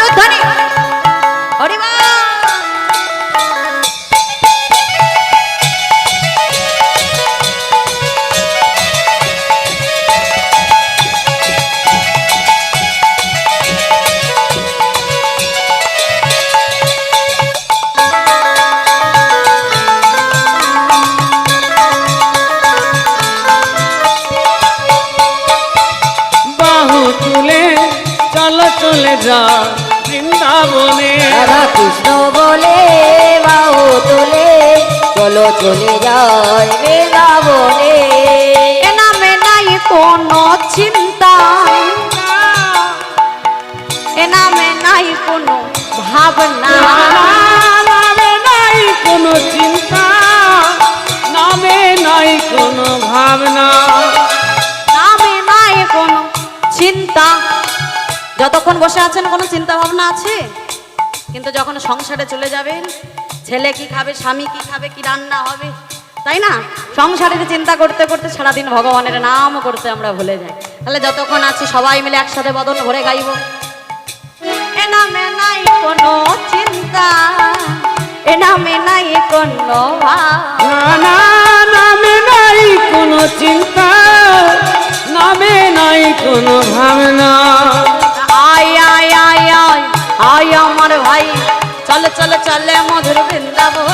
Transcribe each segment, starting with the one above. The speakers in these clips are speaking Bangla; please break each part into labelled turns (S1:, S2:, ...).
S1: উলুধ্বনি হরি বল।
S2: চলে যা বৃন্দাবনে।
S3: রাধা কৃষ্ণ বলে বাহু তুলে চলো চলে যাই বৃন্দাবনে।
S1: এ নামে নাই কোনো চিন্তা, এ নামে নাই কোনো ভাবনা,
S2: নামে নাই কোনো চিন্তা, নামে নাই কোনো ভাবনা,
S1: নামে নাই কোনো চিন্তা। যতক্ষণ বসে আছেন কোনো চিন্তা ভাবনা আছে, কিন্তু যখন সংসারে চলে যাবেন, ছেলে কি খাবে, স্বামী কি খাবে, কি রান্না হবে, তাই না, সংসারের চিন্তা করতে করতে সারাদিন ভগবানের নাম করতে আমরা ভুলে যাই। তাহলে যতক্ষণ আছি সবাই মিলে একসাথে বদন ভরে গাইব। এ নামে নাই কোনো চিন্তা, এ নামে নাই কোনো
S2: না নামে নাই কোনো চিন্তা, নামে নাই কোনো ভাবনা।
S1: আয় আয় আয় আয় আয় আমার ভাই, চলে চলে চলে মধুর বৃন্দাবন।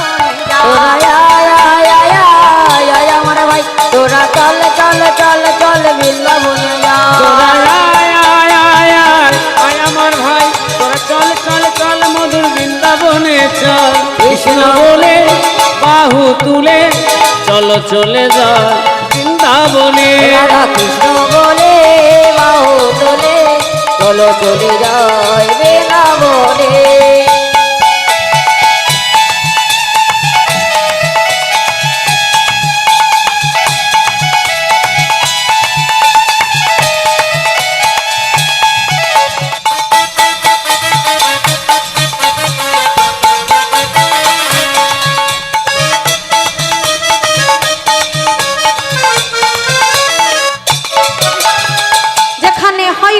S3: আমার ভাই তোরা চল চল চল চল বৃন্দাবনে যা।
S2: আমার ভাই তোরা চল চল চল মধুর বৃন্দাবনে চল। কৃষ্ণ বলে বাহু তুলে চলো চলে যা বৃন্দাবনে।
S3: রাধা কৃষ্ণ বলে বাহু তুলে চলো চলে যাই বৃন্দাবনে।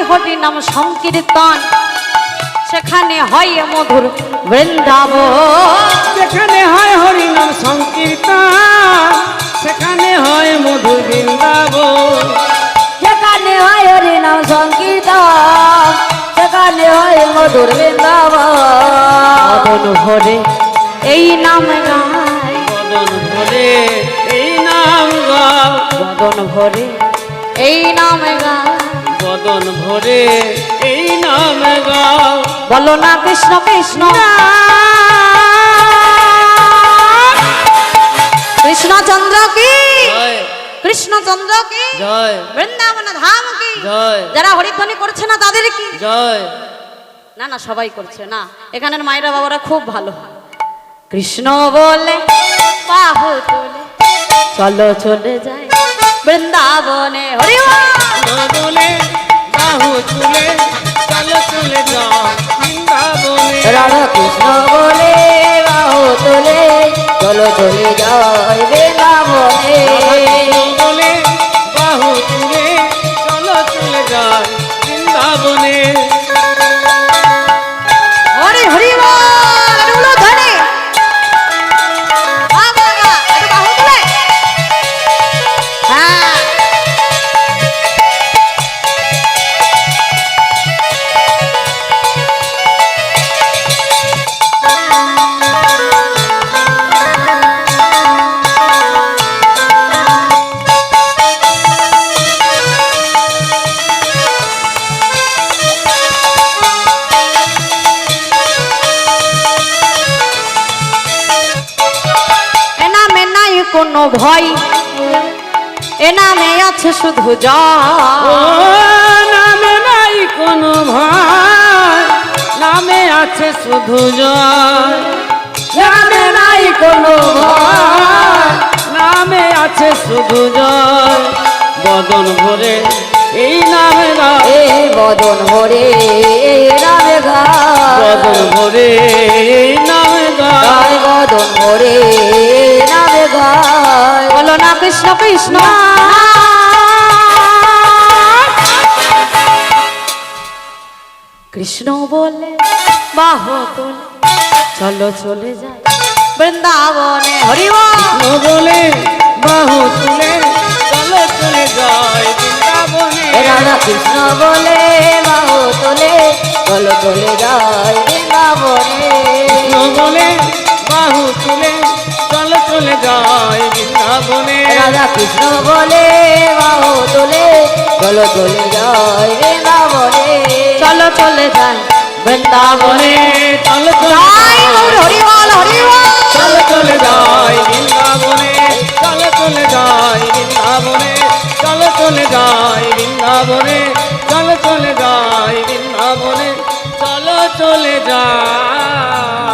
S1: হরি নাম সংকীর্তন, সেখানে হয় মধুর বৃন্দাবন।
S2: যেখানে হয় হরি নাম সংকীর্তন, সেখানে হয় মধুর বৃন্দাবন।
S3: যেখানে হয় হরি নাম সংকীর্তন, সেখানে হয় মধুর বৃন্দাবন।
S1: বদন ভরে এই নাম গায়,
S2: বদন ভরে এই নাম গাও,
S1: বদন ভরে এই নাম গায়,
S2: বদন ভরে এই নাম গাও।
S1: বলো না কৃষ্ণ কৃষ্ণ কৃষ্ণচন্দ্র কি, কৃষ্ণচন্দ্র কি
S2: জয়,
S1: বৃন্দাবন ধাম কি
S2: জয়,
S1: যারা হরিধ্বনি করছে না তাদের কি
S2: জয়।
S1: না না সবাই করছে না, এখানের মায়েরা বাবারা খুব ভালো। কৃষ্ণ বলে বাহু তুলে চলো চলে যায় বৃন্দাবনে। হরি
S2: বলে বাহু তুলে চলো চলে যাও বৃন্দাবনে।
S3: রাধা কৃষ্ণ বলে বাহু তুলে চলো চলে যাই বৃন্দাবনে।
S2: বলে বাহু তুলে চলো চলে যাও বৃন্দাবনে।
S1: হরি হরি বল উলুধ্বনি। বাবা একটু বাহু তুলে, হ্যাঁ কোনো ভয়, এ নামে আছে শুধু জয়।
S2: নামে নাই কোনো ভয়, নামে আছে শুধু জয়। নামে নাই কোনো ভয়, নামে আছে শুধু জয়। বদন ভরে এই নামে গাও,
S3: এই বদন ভরে এই নামে গায়,
S2: বদন ভরে এই নামে গাও,
S3: বদন ভরে এই নামে গায়।
S1: বলো না কৃষ্ণ কৃষ্ণ কৃষ্ণ বলে বাহু তুলে চলো চলে যাই বৃন্দাবনে হরিবল।
S2: কৃষ্ণ বলে বাহু তুলে চলো চলে যায় বৃন্দাবনে।
S3: রাধা কৃষ্ণ বলে বাহু তোলে চলো চলে যায় বৃন্দাবনে।
S2: কৃষ্ণ বলে বাহু তুলে চলো চলে যায় বৃন্দাবনে।
S3: রাধা কৃষ্ণ বলে বাহু তোলে চলো চলে যায় বৃন্দাবনে।
S1: চলো চলে যাই বৃন্দাবনে।
S2: চলো চলে
S1: জয় গৌর হরিবল হরিবল।
S2: চলো চলে যায় বৃন্দাবনে। চলো চলে যায় বৃন্দাবনে। চলো চলে যায় বৃন্দাবনে। চলো চলে যায় বৃন্দাবনে। চলো চলে যায়